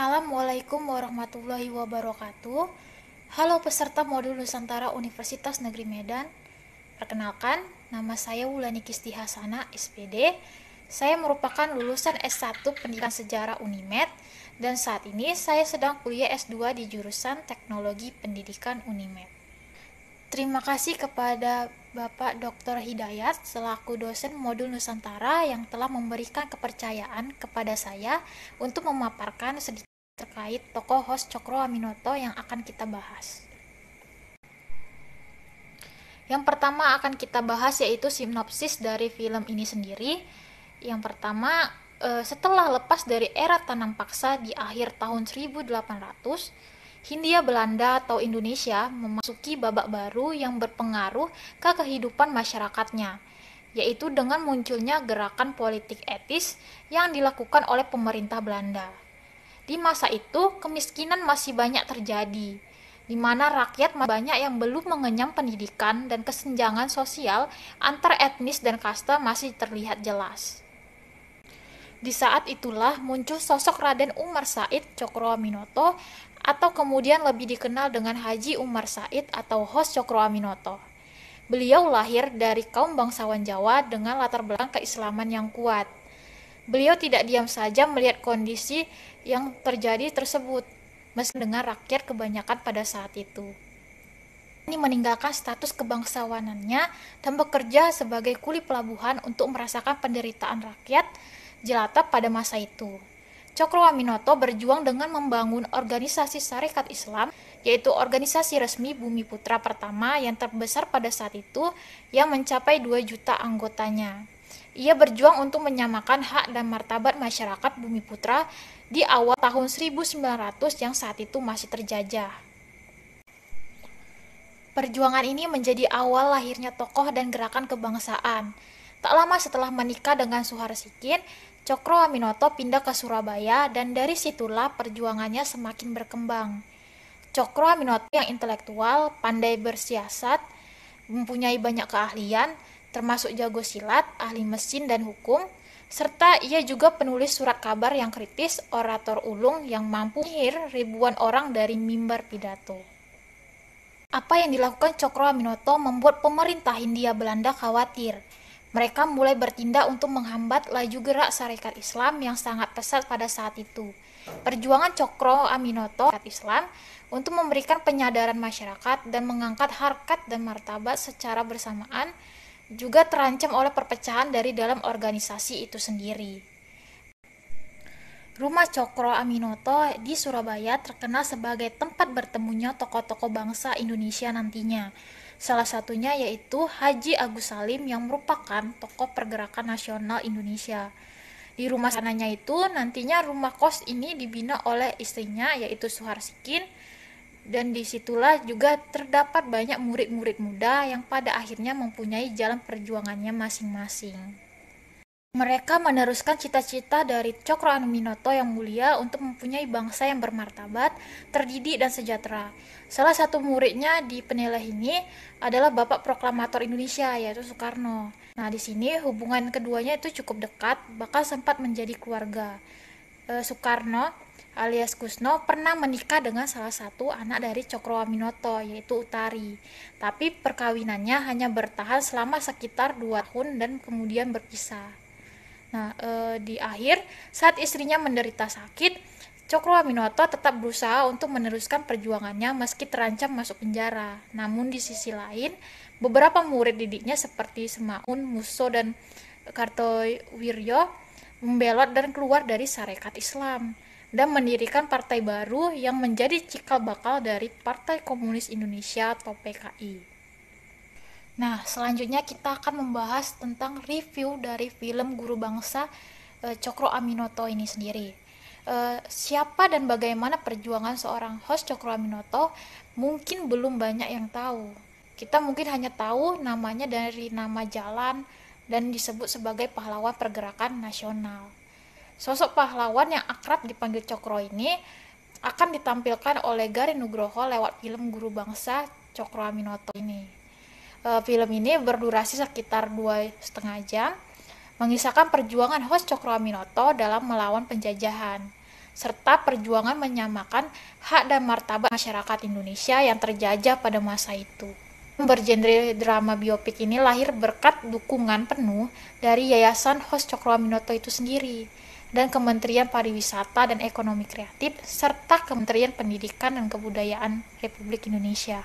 Assalamualaikum warahmatullahi wabarakatuh. Halo peserta modul Nusantara Universitas Negeri Medan. Perkenalkan, nama saya Wulani Kisti Hasana, SPD. Saya merupakan lulusan S1 Pendidikan Sejarah Unimed dan saat ini saya sedang kuliah S2 di jurusan Teknologi Pendidikan Unimed. Terima kasih kepada Bapak Dr. Hidayat selaku dosen modul Nusantara yang telah memberikan kepercayaan kepada saya untuk memaparkan sedikit terkait tokoh host Cokro Aminoto yang akan kita bahas. Yang pertama akan kita bahas yaitu sinopsis dari film ini sendiri. Yang pertama, setelah lepas dari era tanam paksa di akhir tahun 1800, Hindia Belanda atau Indonesia memasuki babak baru yang berpengaruh ke kehidupan masyarakatnya, yaitu dengan munculnya gerakan politik etis yang dilakukan oleh pemerintah Belanda. Di masa itu, kemiskinan masih banyak terjadi, di mana rakyat banyak yang belum mengenyam pendidikan dan kesenjangan sosial antar etnis dan kasta masih terlihat jelas. Di saat itulah muncul sosok Raden Umar Said Cokroaminoto atau kemudian lebih dikenal dengan Haji Umar Said atau host Cokroaminoto. Beliau lahir dari kaum bangsawan Jawa dengan latar belakang keislaman yang kuat. Beliau tidak diam saja melihat kondisi yang terjadi tersebut, meski dengan rakyat kebanyakan pada saat itu. Ini meninggalkan status kebangsawanannya dan bekerja sebagai kuli pelabuhan untuk merasakan penderitaan rakyat jelata pada masa itu. Cokroaminoto berjuang dengan membangun organisasi Sarekat Islam, yaitu organisasi resmi Bumi Putra pertama yang terbesar pada saat itu yang mencapai 2 juta anggotanya. Ia berjuang untuk menyamakan hak dan martabat masyarakat Bumi Putra di awal tahun 1900 yang saat itu masih terjajah. Perjuangan ini menjadi awal lahirnya tokoh dan gerakan kebangsaan. Tak lama setelah menikah dengan Suharsikin, Cokroaminoto pindah ke Surabaya dan dari situlah perjuangannya semakin berkembang. Cokroaminoto yang intelektual, pandai bersiasat, mempunyai banyak keahlian, termasuk jago silat, ahli mesin dan hukum, serta ia juga penulis surat kabar yang kritis, orator ulung yang mampu menyihir ribuan orang dari mimbar pidato. Apa yang dilakukan Cokroaminoto membuat pemerintah Hindia Belanda khawatir. Mereka mulai bertindak untuk menghambat laju gerak Sarekat Islam yang sangat pesat pada saat itu. Perjuangan Cokroaminoto Islam untuk memberikan penyadaran masyarakat dan mengangkat harkat dan martabat secara bersamaan juga terancam oleh perpecahan dari dalam organisasi itu sendiri. Rumah Cokroaminoto di Surabaya terkenal sebagai tempat bertemunya tokoh-tokoh bangsa Indonesia nantinya. Salah satunya yaitu Haji Agus Salim yang merupakan tokoh pergerakan nasional Indonesia. Di rumah sananya itu nantinya rumah kos ini dibina oleh istrinya yaitu Suharsikin, dan disitulah juga terdapat banyak murid-murid muda yang pada akhirnya mempunyai jalan perjuangannya masing-masing. Mereka meneruskan cita-cita dari Cokroaminoto yang mulia untuk mempunyai bangsa yang bermartabat, terdidik dan sejahtera. Salah satu muridnya di penilai ini adalah Bapak Proklamator Indonesia yaitu Soekarno. Nah, di sini hubungan keduanya itu cukup dekat, bahkan sempat menjadi keluarga. Soekarno alias Kusno pernah menikah dengan salah satu anak dari Cokroaminoto yaitu Utari. Tapi perkawinannya hanya bertahan selama sekitar 2 tahun dan kemudian berpisah. Nah, di akhir saat istrinya menderita sakit, Cokroaminoto tetap berusaha untuk meneruskan perjuangannya meski terancam masuk penjara. Namun di sisi lain, beberapa murid didiknya seperti Semaun, Musso, dan Kartowiryo membelot dan keluar dari Sarekat Islam dan mendirikan partai baru yang menjadi cikal bakal dari Partai Komunis Indonesia atau PKI. Nah, selanjutnya kita akan membahas tentang review dari film Guru Bangsa Cokroaminoto ini sendiri. Siapa dan bagaimana perjuangan seorang host Cokroaminoto mungkin belum banyak yang tahu. Kita mungkin hanya tahu namanya dari nama jalan dan disebut sebagai pahlawan pergerakan nasional. Sosok pahlawan yang akrab dipanggil Cokro ini akan ditampilkan oleh Garin Nugroho lewat film Guru Bangsa Cokroaminoto ini. Film ini berdurasi sekitar 2,5 jam, mengisahkan perjuangan host Cokroaminoto dalam melawan penjajahan. serta perjuangan menyamakan hak dan martabat masyarakat Indonesia yang terjajah pada masa itu. Bergenre drama biopik ini lahir berkat dukungan penuh dari Yayasan Hos Cokroaminoto itu sendiri, dan Kementerian Pariwisata dan Ekonomi Kreatif, serta Kementerian Pendidikan dan Kebudayaan Republik Indonesia.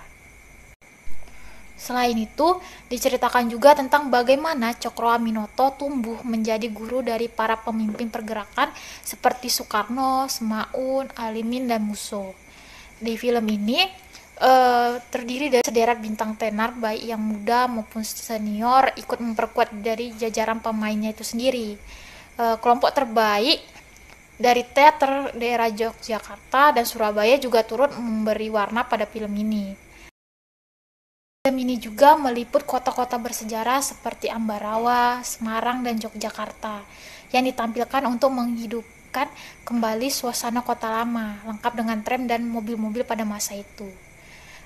Selain itu, diceritakan juga tentang bagaimana Cokroaminoto tumbuh menjadi guru dari para pemimpin pergerakan seperti Soekarno, Semaun, Alimin, dan Musso. Di film ini terdiri dari sederet bintang tenar baik yang muda maupun senior ikut memperkuat dari jajaran pemainnya itu sendiri. Kelompok terbaik dari teater daerah Yogyakarta dan Surabaya juga turut memberi warna pada film ini. Film ini juga meliput kota-kota bersejarah seperti Ambarawa, Semarang, dan Yogyakarta yang ditampilkan untuk menghidupkan kembali suasana kota lama, lengkap dengan tram dan mobil-mobil pada masa itu.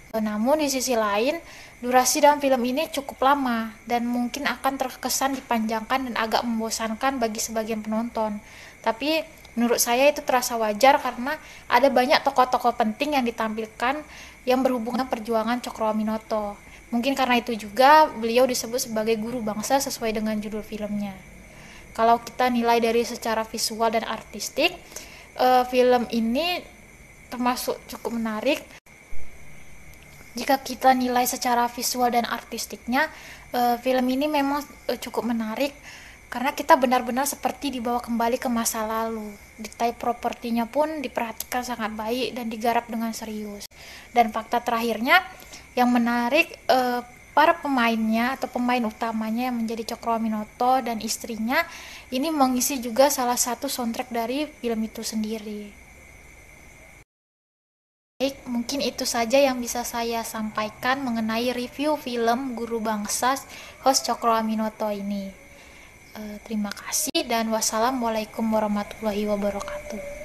Namun di sisi lain, durasi dalam film ini cukup lama dan mungkin akan terkesan dipanjangkan dan agak membosankan bagi sebagian penonton. Tapi menurut saya itu terasa wajar karena ada banyak tokoh-tokoh penting yang ditampilkan yang berhubungan perjuangan Cokroaminoto. Mungkin karena itu juga beliau disebut sebagai guru bangsa sesuai dengan judul filmnya. Kalau kita nilai dari secara visual dan artistik, film ini termasuk cukup menarik. Jika kita nilai secara visual dan artistiknya, film ini memang cukup menarik karena kita benar-benar seperti dibawa kembali ke masa lalu. Detail propertinya pun diperhatikan sangat baik dan digarap dengan serius. Dan fakta terakhirnya yang menarik, para pemainnya atau pemain utamanya yang menjadi Cokroaminoto dan istrinya ini mengisi juga salah satu soundtrack dari film itu sendiri. Baik, mungkin itu saja yang bisa saya sampaikan mengenai review film Guru Bangsa Hos Cokroaminoto ini. Terima kasih dan wassalamualaikum warahmatullahi wabarakatuh.